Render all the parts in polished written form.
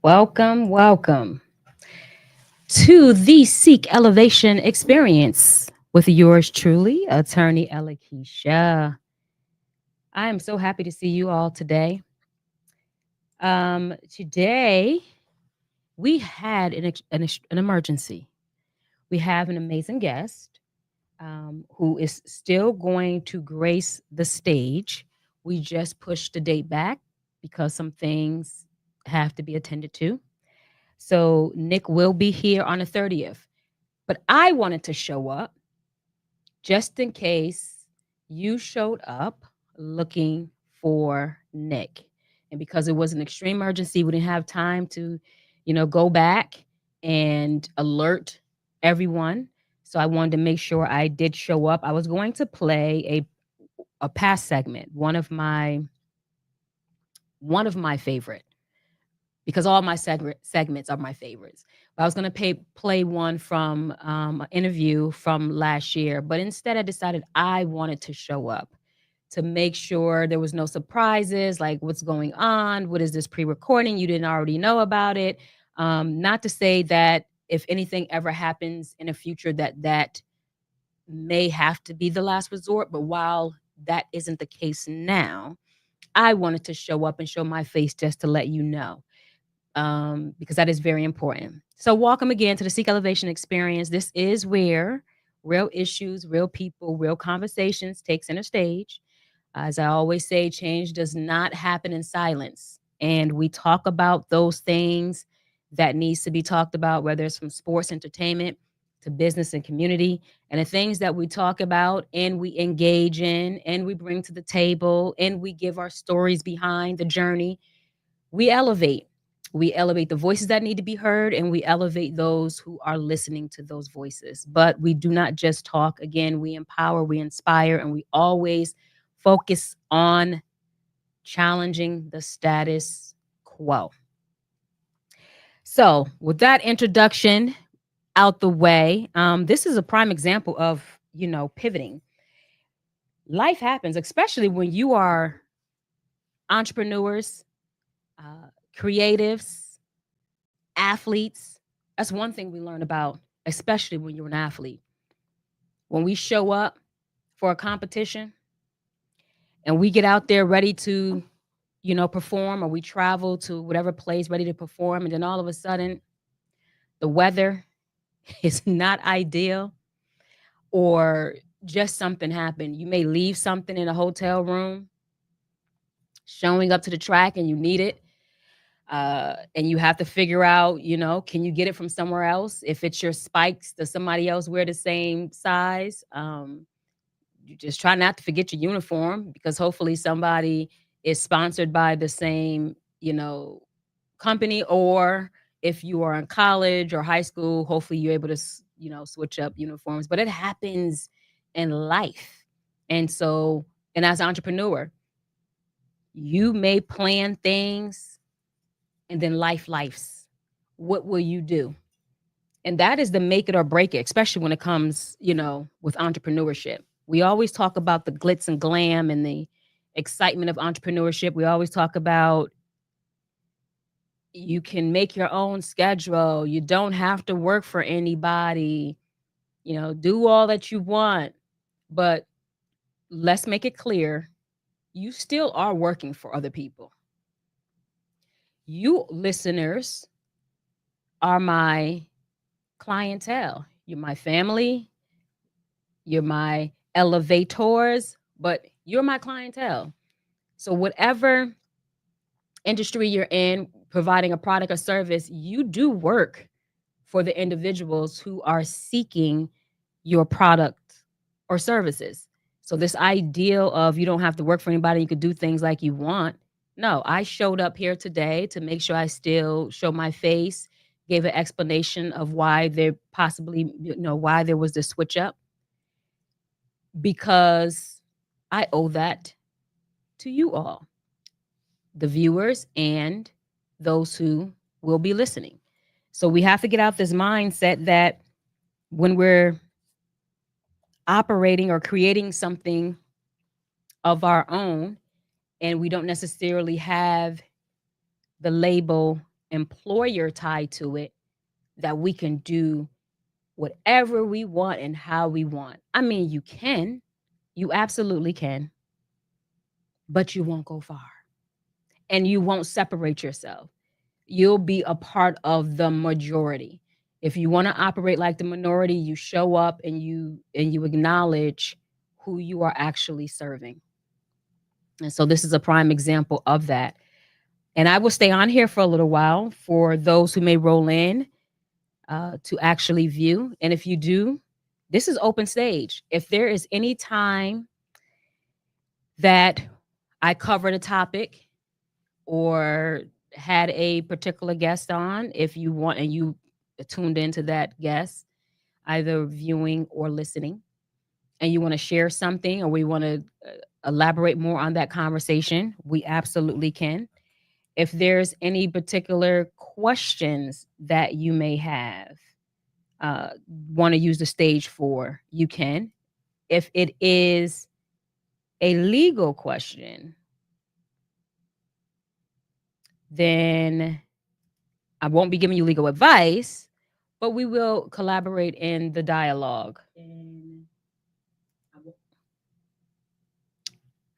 Welcome, welcome to the Seek Elevation Experience with yours truly, Attorney Keisha. I am so happy to see you all today. Today we had an emergency. We have an amazing guest who is still going to grace the stage. We just pushed the date back because some things have to be attended to. So Nick will be here on the 30th. But I wanted to show up just in case you showed up looking for Nick. And because it was an extreme emergency, we didn't have time to, go back and alert everyone. So I wanted to make sure I did show up. I was going to play a past segment, one of my favorite because all my segments are my favorites. But I was going to play one from an interview from last year, but instead I decided I wanted to show up to make sure there was no surprises, like what's going on, what is this pre-recording, you didn't already know about it. Not to say that if anything ever happens in the future that may have to be the last resort, but while that isn't the case now, I wanted to show up and show my face just to let you know because that is very important. So, welcome again to the Seek Elevation Experience. This is where real issues, real people, real conversations take center stage. As I always say, change does not happen in silence, and we talk about those things that needs to be talked about, whether it's from sports, entertainment, to business and community, and the things that we talk about and we engage in and we bring to the table and we give our stories behind the journey. We elevate. We elevate the voices that need to be heard and we elevate those who are listening to those voices. But we do not just talk. Again, we empower, we inspire, and we always focus on challenging the status quo. So, with that introduction out the way, this is a prime example of, pivoting. Life happens, especially when you are entrepreneurs, creatives, athletes. That's one thing we learn about, especially when you're an athlete. When we show up for a competition and we get out there ready to, perform, or we travel to whatever place ready to perform, and then all of a sudden the weather is not ideal, or just something happened. You may leave something in a hotel room, showing up to the track, and you need it. And you have to figure out, can you get it from somewhere else? If it's your spikes, does somebody else wear the same size? You just try not to forget your uniform because hopefully somebody is sponsored by the same, company. Or if you are in college or high school, hopefully you're able to, switch up uniforms. But it happens in life. And so, and as an entrepreneur, you may plan things and then lifes. What will you do? And that is the make it or break it, especially when it comes, with entrepreneurship. We always talk about the glitz and glam and the excitement of entrepreneurship. We always talk about you can make your own schedule. You don't have to work for anybody. Do all that you want. But let's make it clear, you still are working for other people. You listeners are my clientele. You're my family. You're my elevators, but you're my clientele. So, whatever industry you're in, providing a product or service, you do work for the individuals who are seeking your product or services. So, this ideal of you don't have to work for anybody, you could do things like you want. No, I showed up here today to make sure I still show my face, gave an explanation of why there possibly, why there was this switch up, because I owe that to you all, the viewers and those who will be listening. So we have to get out this mindset that when we're operating or creating something of our own, and we don't necessarily have the label employer tied to it, that we can do whatever we want and how we want. I mean, you can, you absolutely can, but you won't go far and you won't separate yourself. You'll be a part of the majority. If you want to operate like the minority, you show up and you acknowledge who you are actually serving. And so this is a prime example of that. And I will stay on here for a little while for those who may roll in to actually view. And if you do, this is open stage. If there is any time that I covered a topic or had a particular guest on, if you want and you tuned into that guest, either viewing or listening, and you want to share something or we want to elaborate more on that conversation, we absolutely can. If there's any particular questions that you may have, uh, want to use the stage for, you can. If it is a legal question, then I won't be giving you legal advice, but we will collaborate in the dialogue. And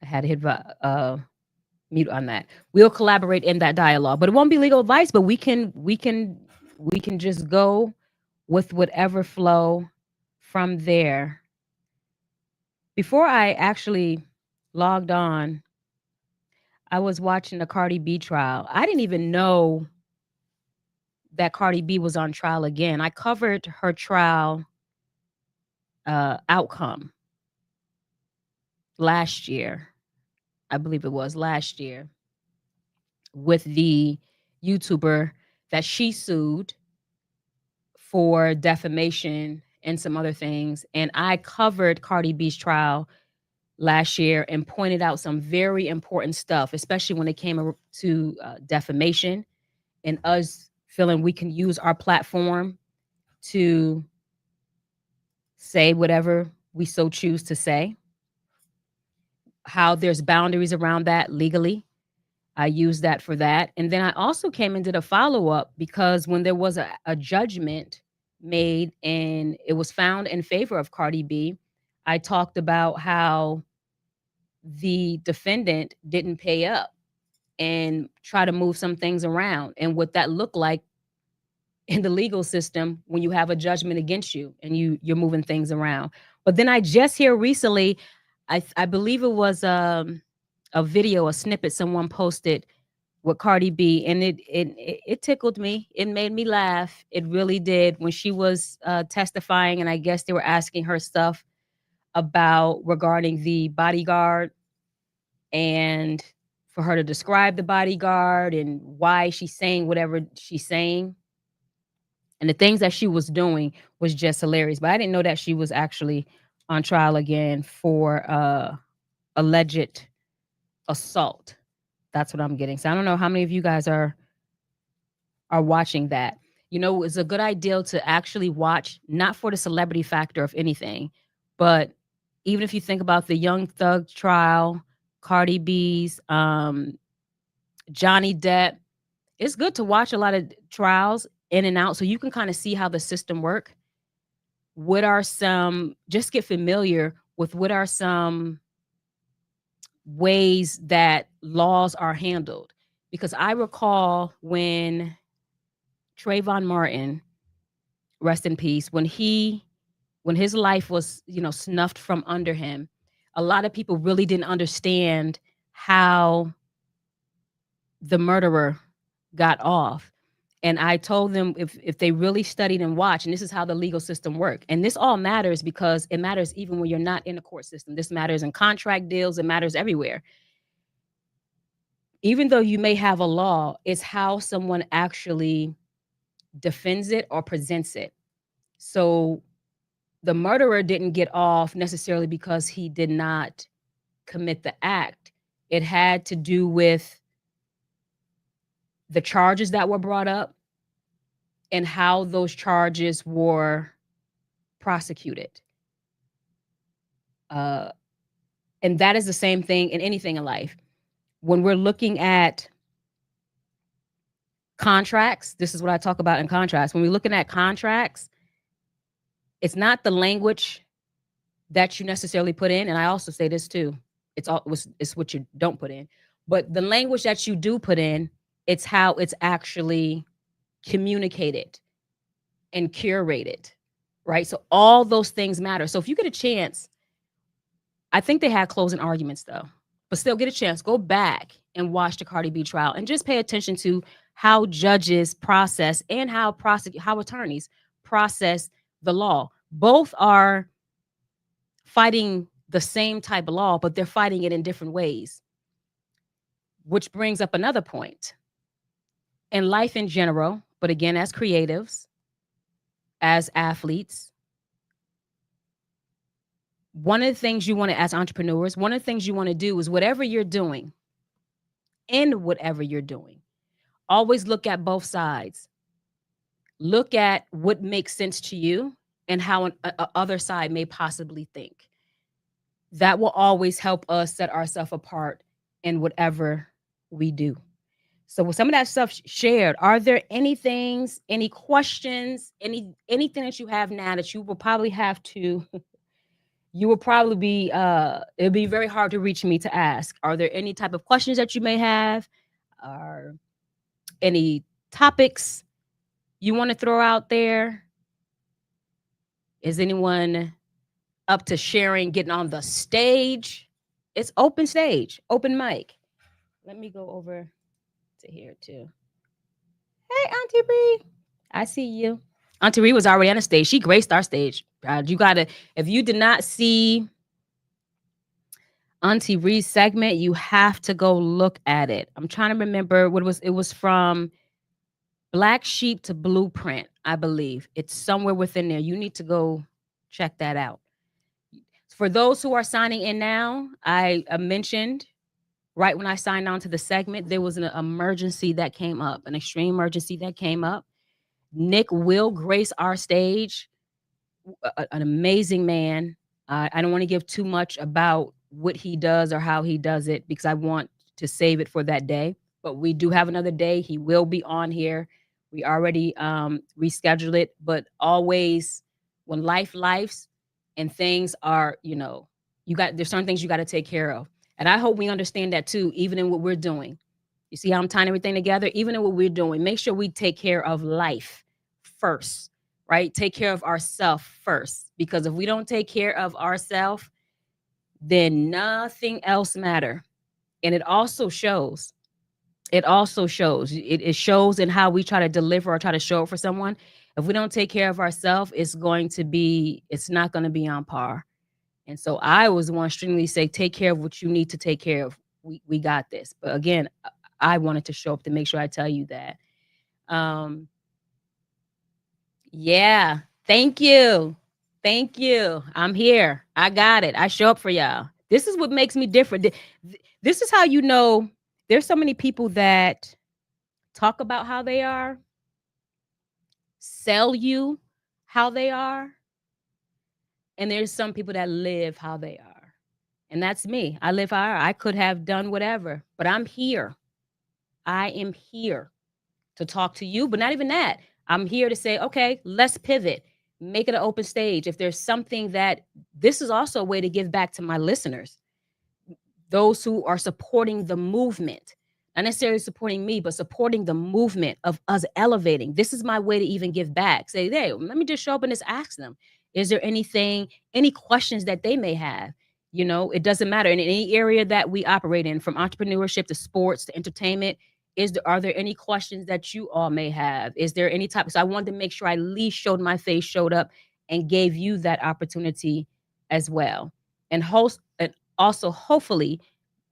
I had to hit mute on that. We'll collaborate in that dialogue, but it won't be legal advice. But we can just go with whatever flow from there. Before I actually logged on, I was watching the Cardi B trial. I didn't even know that Cardi B was on trial again. I covered her trial outcome last year. I believe it was last year with the YouTuber that she sued for defamation and some other things. And I covered Cardi B's trial last year and pointed out some very important stuff, especially when it came to defamation and us feeling we can use our platform to say whatever we so choose to say, how there's boundaries around that legally. I used that for that. And then I also came and did a follow up because when there was a judgment made and it was found in favor of Cardi B, I talked about how the defendant didn't pay up and try to move some things around and what that looked like in the legal system when you have a judgment against you and you're moving things around. But then I just here recently, I believe it was a video, a snippet someone posted with Cardi B, and it tickled me. It made me laugh. It really did when she was testifying, and I guess they were asking her stuff about regarding the bodyguard and for her to describe the bodyguard and why she's saying whatever she's saying. And the things that she was doing was just hilarious. But I didn't know that she was actually on trial again for alleged assault. That's what I'm getting. So I don't know how many of you guys are watching that. You know, it's a good idea to actually watch, not for the celebrity factor of anything, but even if you think about the Young Thug trial, Cardi B's, Johnny Depp, it's good to watch a lot of trials in and out so you can kind of see how the system work. What are some, just get familiar with what are some ways that laws are handled. Because I recall when Trayvon Martin, rest in peace, when his life was, snuffed from under him, a lot of people really didn't understand how the murderer got off. And I told them if they really studied and watched, and this is how the legal system works. And this all matters because it matters even when you're not in the court system. This matters in contract deals, it matters everywhere. Even though you may have a law, it's how someone actually defends it or presents it. So the murderer didn't get off necessarily because he did not commit the act. It had to do with the charges that were brought up and how those charges were prosecuted. Uh, and that is the same thing in anything in life. When we're looking at contracts, this is what I talk about in contracts. When we're looking at contracts, it's not the language that you necessarily put in. And I also say this too. It's what you don't put in. But the language that you do put in, it's how it's actually communicated and curated. Right. So all those things matter. So if you get a chance, I think they had closing arguments though. But still get a chance, go back and watch the Cardi B trial and just pay attention to how judges process and how attorneys process the law. Both are fighting the same type of law, but they're fighting it in different ways, which brings up another point. In life in general, but again, as creatives, as athletes, one of the things you want to, as entrepreneurs, one of the things you want to do is whatever you're doing, in whatever you're doing, always look at both sides. Look at what makes sense to you and how a other side may possibly think. That will always help us set ourselves apart in whatever we do. So with some of that stuff shared, are there any things, any questions, anything that you have now that you will probably have to you will probably be it'll be very hard to reach me to ask. Are there any type of questions that you may have? Or any topics you want to throw out there? Is anyone up to sharing, getting on the stage? It's open stage, open mic. Let me go over to here too. Hey, Auntie Bree. I see you. Auntie Ree was already on the stage. She graced our stage. You gotta, if you did not see Auntie Ree's segment, you have to go look at it. I'm trying to remember what it was. It was from Black Sheep to Blueprint, I believe. It's somewhere within there. You need to go check that out. For those who are signing in now, I mentioned right when I signed on to the segment, there was an emergency that came up, an extreme emergency that came up. Nick will grace our stage, an amazing man. I don't want to give too much about what he does or how he does it because I want to save it for that day. But we do have another day. He will be on here. We already rescheduled it, but always when lifes and things are, there's certain things you got to take care of. And I hope we understand that too, even in what we're doing. You see how I'm tying everything together? Even in what we're doing, make sure we take care of life first, right? Take care of ourselves first. Because if we don't take care of ourselves, then nothing else matter. And it also shows. It shows in how we try to deliver or try to show up for someone. If we don't take care of ourselves, it's not going to be on par. And so I always want to stringently say, take care of what you need to take care of. We got this. But again, I wanted to show up to make sure I tell you that. Um, yeah. Thank you. Thank you. I'm here. I got it. I show up for y'all. This is what makes me different. This is how you know there's so many people that talk about how they are, sell you how they are, and there's some people that live how they are. And that's me. I live how I could have done whatever, but I'm here. I am here to talk to you, but not even that. I'm here to say, okay, let's pivot, make it an open stage. If there's something that this is also a way to give back to my listeners, those who are supporting the movement, not necessarily supporting me, but supporting the movement of us elevating. This is my way to even give back. Say, hey, let me just show up and just ask them, is there any questions that they may have? It doesn't matter in any area that we operate in, from entrepreneurship to sports to entertainment. Are there any questions that you all may have? Is there any type? So I wanted to make sure I at least showed my face, showed up, and gave you that opportunity as well. And also hopefully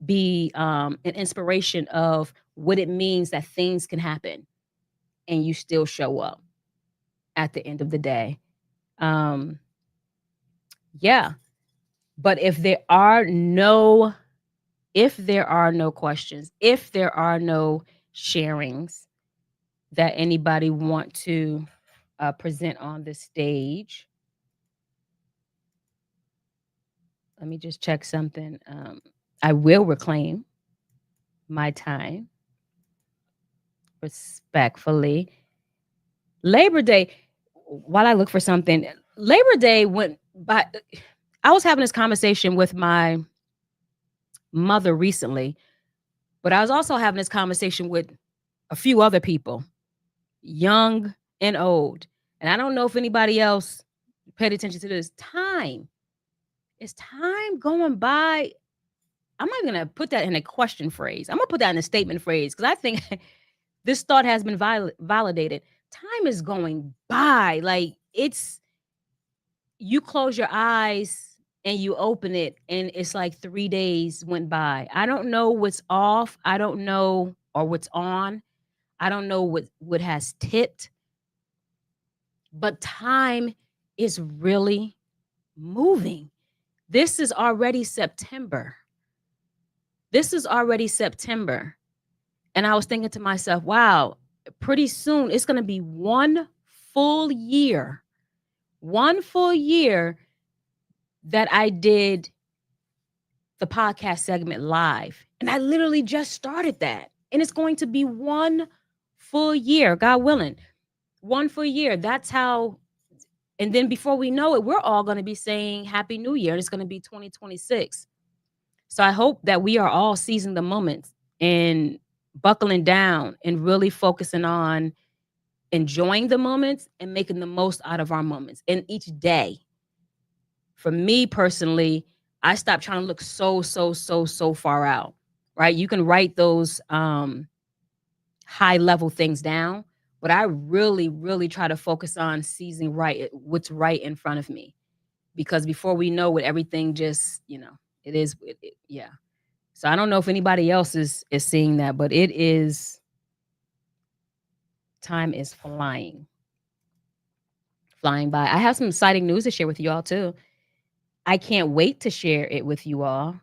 be an inspiration of what it means that things can happen and you still show up at the end of the day. Um, yeah. But if there are no questions, if there are no sharings that anybody want to present on the stage, let me just check something. I will reclaim my time respectfully. Labor Day, while I look for something, Labor Day went by. I was having this conversation with my mother recently, but I was also having this conversation with a few other people, young and old. And I don't know if anybody else paid attention to this. Time. Is time going by? I'm not going to put that in a question phrase. I'm going to put that in a statement phrase because I think this thought has been validated. Time is going by. Like it's, you close your eyes and you open it, and it's like 3 days went by. I don't know what's off. I don't know, or what's on. I don't know what has tipped, but time is really moving. This is already September. This is already September. And I was thinking to myself, wow, pretty soon it's going to be one full year that I did the podcast segment live. And I literally just started that. And it's going to be one full year, God willing, one full year. That's how. And then before we know it, we're all going to be saying Happy New Year. And it's going to be 2026. So I hope that we are all seizing the moments and buckling down and really focusing on enjoying the moments and making the most out of our moments. And each day, for me personally, I stopped trying to look so far out, right? You can write those high level things down, but I really try to focus on seizing what's right in front of me, because before we know it, everything just, it is, yeah. So I don't know if anybody else is seeing that, but it is, time is flying by. I have some exciting news to share with you all too. I can't wait to share it with you all.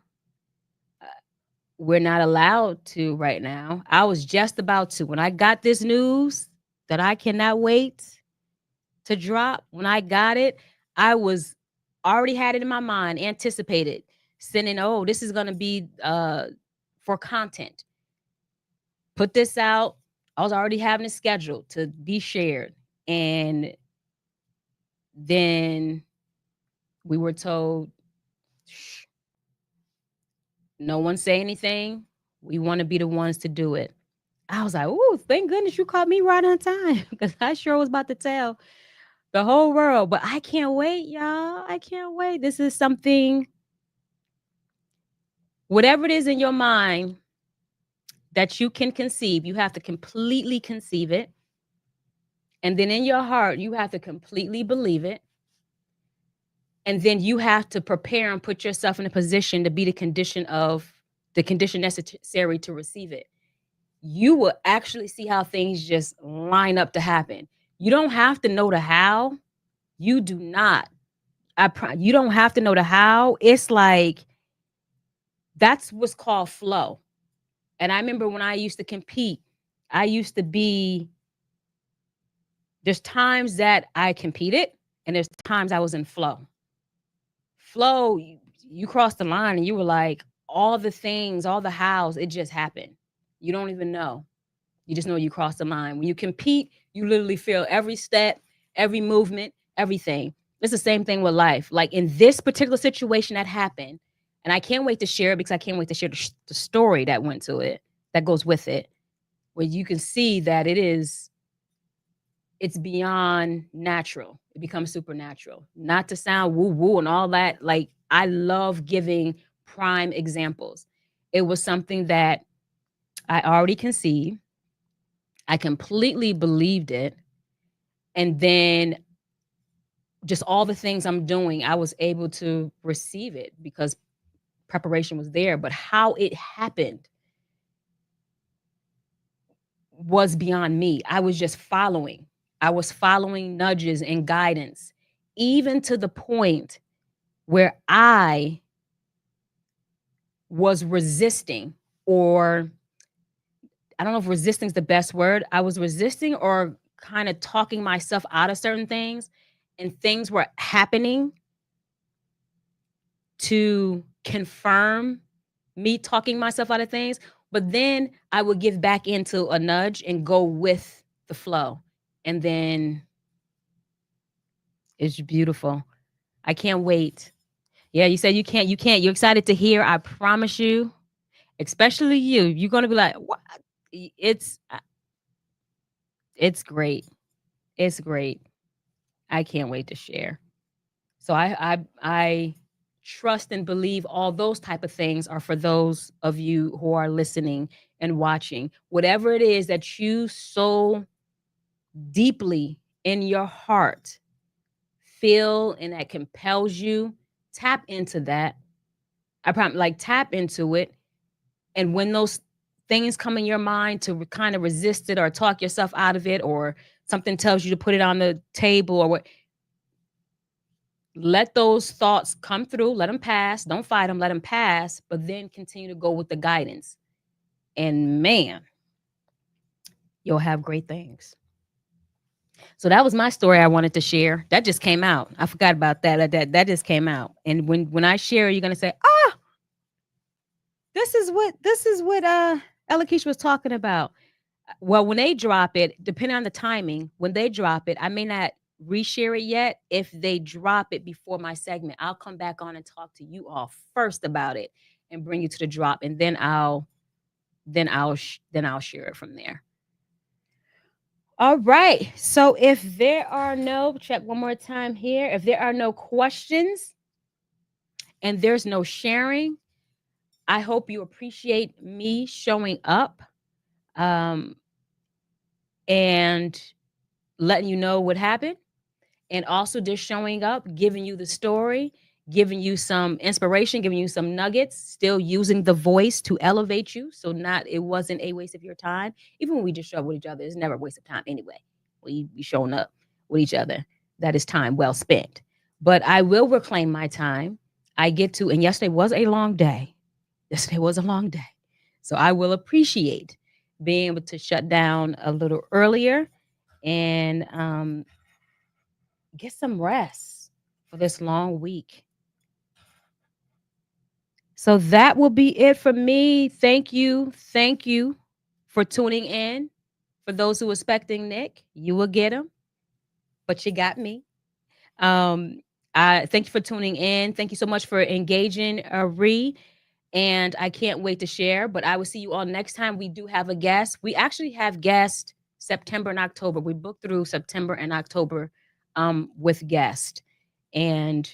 We're not allowed to right now. I was just about to. When I got this news that I cannot wait to drop, when I got it, I was already had it in my mind, anticipated, sending, oh, this is going to be for content. Put this out. I was already having it scheduled to be shared. And then we were told, shh, no one say anything. We want to be the ones to do it. I was like, oh, thank goodness you caught me right on time, because I sure was about to tell the whole world. But I can't wait, y'all. I can't wait. This is something, whatever it is in your mind that you can conceive, you have to completely conceive it. And then in your heart, you have to completely believe it. And then you have to prepare and put yourself in a position to be the condition necessary to receive it. You will actually see how things just line up to happen. You don't have to know the how. You do not. You don't have to know the how. It's like, that's what's called flow. And I remember when I used to compete, I used to be, there's times that I competed and there's times I was in flow. Flow, you crossed the line and you were like, all the things, all the hows, it just happened. You don't even know. You just know you crossed the line. When you compete, you literally feel every step, every movement, everything. It's the same thing with life. Like in this particular situation that happened, and I can't wait to share it because I can't wait to share the story that went to it, that goes with it, where you can see that it's beyond natural. It becomes supernatural. Not to sound woo woo and all that. Like, I love giving prime examples. It was something that I already conceived. I completely believed it. And then just all the things I'm doing, I was able to receive it because preparation was there. But how it happened was beyond me. I was just following. I was following nudges and guidance, even to the point where I was resisting, or I don't know if resisting is the best word. I was resisting or kind of talking myself out of certain things, and things were happening to confirm me talking myself out of things. But then I would give back into a nudge and go with the flow. And then it's beautiful. I can't wait. Yeah, you said you can't. You're excited to hear. I promise you, especially you. You're gonna be like, what? It's great. It's great. I can't wait to share. So I trust and believe all those type of things are for those of you who are listening and watching. Whatever it is that you so deeply in your heart feel and that compels you, tap into that. I promise, like tap into it. And when those things come in your mind to kind of resist it or talk yourself out of it, or something tells you to put it on the table or what, let those thoughts come through, let them pass, don't fight them, let them pass, but then continue to go with the guidance. And man, you'll have great things. So that was my story I wanted to share. That just came out. I forgot about that. That just came out. And when I share, you're gonna say, "Ah, this is what Ella Keisha was talking about." Well, when they drop it, depending on the timing, when they drop it, I may not reshare it yet. If they drop it before my segment, I'll come back on and talk to you all first about it and bring you to the drop, and then I'll share it from there. All right. So if there are no, check one more time here. If there are no questions and there's no sharing, I hope you appreciate me showing up, um, and letting you know what happened, and also just showing up, giving you the story, giving you some inspiration, giving you some nuggets, still using the voice to elevate you. So not it wasn't a waste of your time. Even when we just show up with each other, it's never a waste of time anyway. We showing up with each other. That is time well spent. But I will reclaim my time. I get to, and yesterday was a long day. Yesterday was a long day. So I will appreciate being able to shut down a little earlier and get some rest for this long week. So that will be it for me. Thank you. Thank you for tuning in. For those who are expecting Nick, you will get him, but you got me. Um, I thank you for tuning in. Thank you so much for engaging, Ree. And I can't wait to share. But I will see you all next time. We do have a guest. We actually have guests September and October. We booked through September and October with guests. And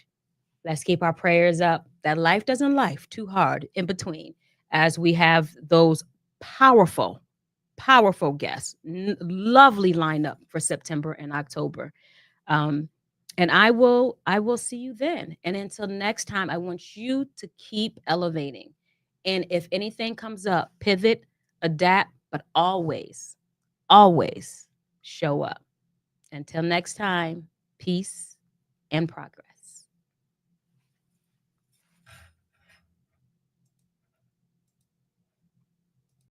let's keep our prayers up that life doesn't life too hard in between as we have those powerful, powerful guests. Lovely lineup for September and October. Um, and I will see you then. And until next time, I want you to keep elevating. And if anything comes up, pivot, adapt, but always, always show up. Until next time, peace and progress.